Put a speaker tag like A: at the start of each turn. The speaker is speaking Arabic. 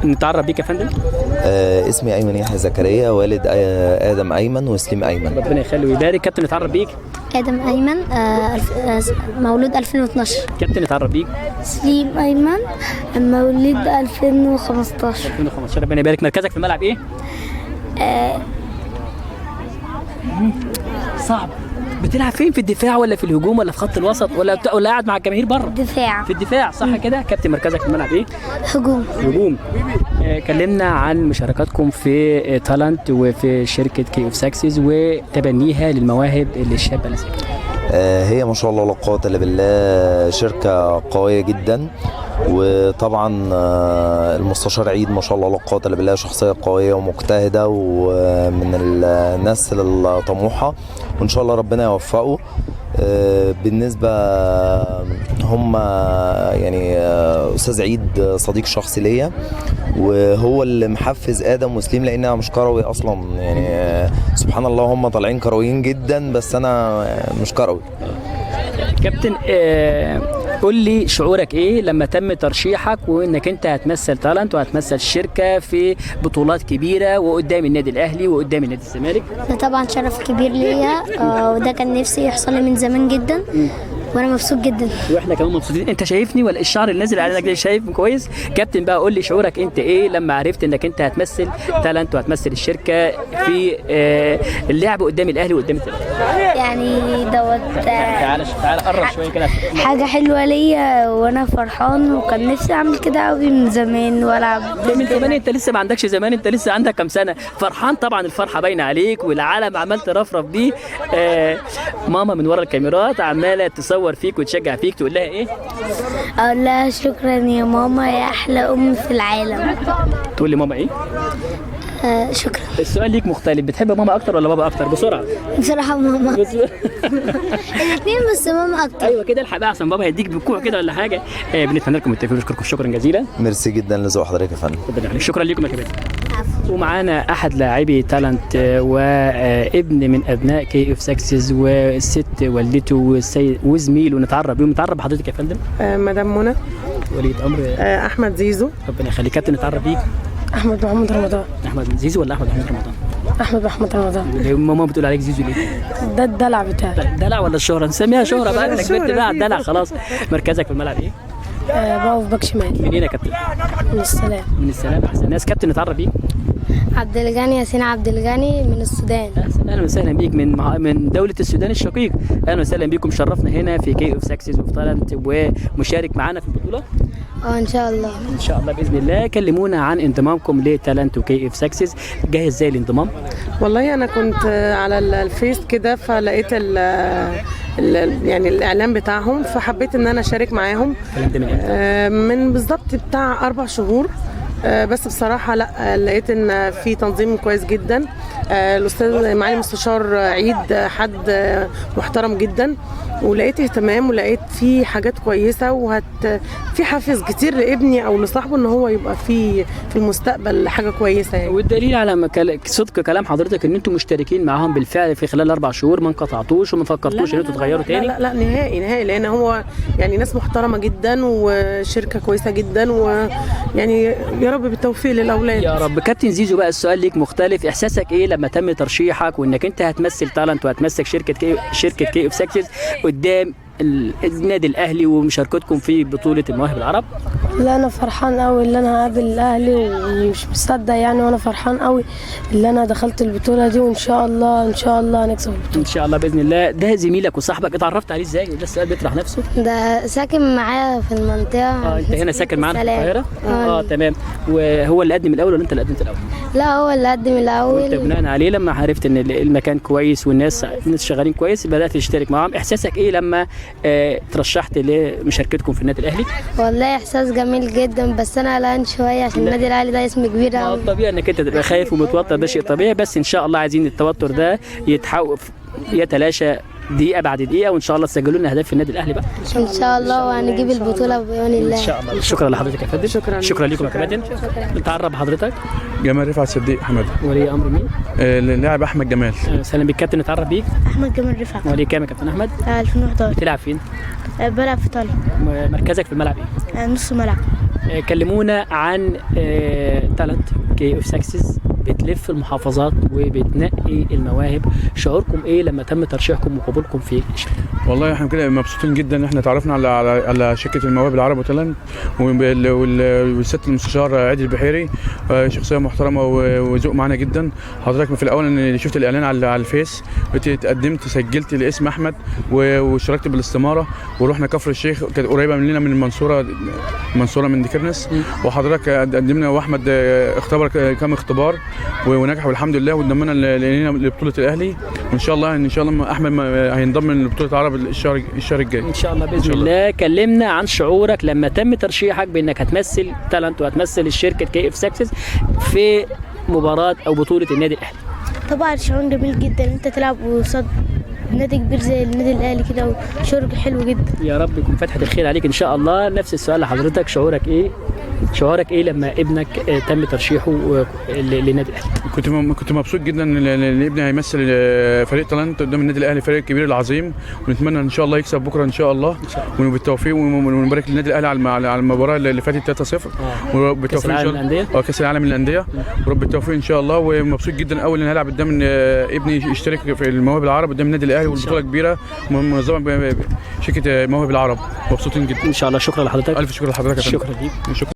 A: نتعرف بيك يا فندم.
B: اسمي ايمن يحيى زكريا، والد ادم ايمن وسليم ايمن.
A: ربنا يخلي ويبارك. كابتن نتعرف بيك.
C: آدم أيمن، مولود 2012.
A: كابتن نتعرف بيك.
C: سليم أيمن، مولود 2015.
A: 2015. ربنا يبارك. مركزك في الملعب ايه؟ صعب. بتلعب فين؟ في الدفاع ولا في الهجوم ولا في خط الوسط ولا قاعد مع الجماهير بره؟
C: دفاع.
A: في الدفاع صح كده. كابتن مركزك في الملعب ايه؟
C: هجوم.
A: هجوم. كلمنا عن مشاركاتكم في تالنت وفي شركه كي اوف ساكسز وتبنيها للمواهب الشابه اللي
B: هي ما شاء الله لا قوه الا بالله، شركه قويه جدا. وطبعا المستشار عيد ما شاء الله لا قوه الا بالله شخصيه قويه ومجتهده ومن الناس الطموحه، وان شاء الله ربنا يوفقه. بالنسبه هم يعني استاذ عيد صديق شخصي ليا، وهو اللي محفز ادم وسليم لانها مش كروي اصلا، يعني سبحان الله هم طالعين كرويين جدا بس انا مش كروي.
A: كابتن قول لي شعورك ايه لما تم ترشيحك وانك انت هتمثل تالنت وهتمثل الشركه في بطولات كبيره وقدام النادي الاهلي وقدام النادي الزمالك؟
C: ده طبعا شرف كبير ليا، وده كان نفسي يحصل لي من زمان جدا، وانا مبسوط جدا.
A: واحنا كمان مبسوطين. انت شايفني ولا الشعر اللي نازل عليك ده شايف كويس؟ كابتن بقى قول لي شعورك انت ايه لما عرفت انك انت هتمثل تالنت وهتمثل الشركه في اللعب قدام الاهلي وقدام الزمالك؟
C: يعني دوت
A: تعالى قرب شويه كده.
C: حاجه حلوه ليا وانا فرحان، وكان نفسي اعمل كده قوي من زمان والعب.
A: من زمان؟ انت لسه ما عندكش زمان، انت لسه عندك كام سنه؟ فرحان طبعا، الفرحه باينه عليك والعالم عمال ترفرف بيه. ماما من ورا الكاميرات عماله تصور فيك وتشجع فيك، تقول لها ايه؟
C: اقول لها شكرا يا ماما يا احلى ام في العالم.
A: تقول لي ماما ايه؟
C: شكرا.
A: السؤال ليك مختلف، بتحب ماما اكتر ولا بابا اكتر؟ بسرعه.
C: بصراحه ماما. الاثنين بس ماما اكتر.
A: ايوه كده الحق بقى عشان بابا هيديك بكوع كده ولا حاجه. بنتمنى لكم التوفيق ونشكركم شكرا جزيلا.
B: ميرسي جدا لذوق حضرتك يا فندم.
A: ربنا يخليك. شكرا لكم يا كابتن. ومعانا احد لاعبي تالنت وابن من ابناء كي اوف ساكسز والست والدته وزميله، نتعرف بيهم. نتعرف بحضرتك يا فندم.
D: مدام منى
A: وليد امر.
D: احمد زيزو.
A: ربنا يخليك. كابتن نتعرف بيك.
D: احمد محمد رمضان.
A: احمد زيزو ولا احمد محمد رمضان؟
D: احمد محمد رمضان.
A: ماما بتقول عليك زيزو ليه؟
D: ده الدلع بتاعي.
A: دلع ولا الشهره؟ نسميها شهره بقى، انك بنت بقى الدلع خلاص. مركزك في الملعب ايه؟
D: بقف باك شمال.
A: منين يا كابتن؟
D: من السلام.
A: من السلام. احسن ناس. كابتن نتعرف بيك.
C: عبد الغني ياسين عبد الغني من السودان.
A: اهلا وسهلا بيك من دوله السودان الشقيق. اهلا وسهلا بيكم. شرفنا هنا في كي اوف ساكسز وفي تالنت ومشارك معانا في البطوله.
C: ان شاء الله.
A: ان شاء الله باذن الله. كلمونا عن انضمامكم لتالنت وكي اوف ساكسز. جاهز ازاي الانضمام؟
D: والله انا كنت على الفيس كده فلقيت يعني الاعلان بتاعهم، فحبيت ان انا اشارك معاهم. من بالظبط بتاع 4 شهور. بس بصراحة لا، لقيت ان في تنظيم كويس جدا. الاستاذ معالي المستشار عيد حد محترم جدا، ولقيت اهتمام ولقيت في حاجات كويسة في حافز كتير لابني او لصاحبه ان هو يبقى في المستقبل حاجة كويسة يعني.
A: والدليل على صدق كلام حضرتك ان انتم مشتركين معاهم بالفعل في خلال 4 شهور، ما انقطعتوش وما فكرتوش ان انتم تغيروا تاني؟
D: لا نهائي، لان هو يعني ناس محترمة جدا وشركة كويسة جدا، ويعني يا رب بالتوفيق للاولاد
A: يا رب. كابتن زيزو بقى السؤال ليك مختلف. احساسك ايه لما تم ترشيحك وانك انت هتمثل تالنت وهتمثل شركه كي اوف ساكسز قدام النادي الاهلي ومشاركتكم في بطوله المواهب العرب؟
E: لا انا فرحان قوي اللي انا هقابل الاهلي ومش مصدق يعني، وانا فرحان قوي اللي انا دخلت البطوله دي، وان شاء الله هنكسب البطوله
A: ان شاء الله باذن الله. ده زميلك وصاحبك، اتعرفت عليه ازاي؟ ده السؤال بيطرح نفسه.
C: ده ساكن معايا في المنطقه.
A: انت هنا ساكن معانا في القاهره؟ تمام. وهو اللي قدم الاول ولا انت اللي قدمت الاول؟
C: لا هو اللي قدم الاول.
A: وانت بناء عليه لما عرفت ان المكان كويس والناس شغالين كويس بدات تشترك معاهم. احساسك ايه لما ترشحت لمشاركتكم في النادي الاهلي؟
C: والله احساس جميل جدا، بس انا قلقان شويه عشان النادي الاهلي ده اسم كبير قوي.
A: طبيعي انك انت تبقى خايف ومتوتر، ده شيء طبيعي، بس ان شاء الله عايزين التوتر ده يتلاشى دقيقه بعد دقيقه، وان شاء الله تسجلوا لنا اهداف في النادي الاهلي بقى
C: ان شاء الله، وهنجيب البطوله بعون الله
A: ان شاء الله. شكرا لحضرتك يا فندم. شكرا لكم يا كابتن. نتعرف بحضرتك.
F: جمال رفعت صديق حمد.
A: ولي امر مين؟
F: اللاعب احمد جمال.
A: سلام بك كابتن. نتعرف بيك.
C: احمد جمال رفعت.
A: ولي كام يا كابتن احمد؟
C: 2011.
A: بتلعب فين؟
C: بلعب في طالب.
A: مركزك في الملعب ايه؟
C: نص ملعب.
A: كلمونا عن تالنت كي اوف سكسس، بتلف المحافظات وبتنقي المواهب، شعوركم ايه لما تم ترشيحكم وقبولكم في الشركه؟
F: والله احنا كده مبسوطين جدا ان احنا تعرفنا على شركه المواهب العرب وتالنت، والست المستشار عادل البحيري شخصيه محترمه وذوق معانا جدا. حضرتك في الاول ان شفت الاعلان على الفيس، اتقدمت سجلت الاسم احمد واشتركت بالاستماره، ورحنا كفر الشيخ كانت قريبه مننا من المنصوره من ديكرنس، وحضرتك قدمنا واحمد اختبر كام اختبار ونجح والحمد لله، وانضمنا لبطوله الاهلي، وان شاء الله احمد هينضم لبطوله العرب الشهر الجاي
A: ان شاء الله باذن الله. كلمنا عن شعورك لما تم ترشيحك بانك هتمثل تالنت وهتمثل الشركه كي اف سكسس في مباراه او بطوله النادي الاهلي.
C: طبعا شعور جميل جدا انت تلعب قصاد نادي كبير زي النادي الاهلي كده، وشعور حلو جدا.
A: يا رب يكون فتحة الخير عليك ان شاء الله. نفس السؤال لحضرتك، شعورك ايه لما ابنك تم ترشيحه للنادي الاهلي؟
F: كنت مبسوط جدا ان ابني هيمثل فريق تالنت قدام النادي الاهلي، فريق كبير العظيم، ونتمنى ان شاء الله يكسب بكره ان شاء الله، وبالتوفيق، ونبارك للنادي الاهلي على المباراه اللي فاتت 3-0 وبالتوفيق ان شاء الله. كاس العالم للانديه، ورب التوفيق ان شاء الله. ومبسوط جدا اول ان هلعب قدام ابني يشترك في المواهب العرب قدام النادي الاهلي، والبطوله كبيره منظمه بشركه المواهب العرب. مبسوطين جدا
A: ان شاء الله. شكرا لحضرتك.
F: الف شكر لحضرتك.
A: شكرا ليك.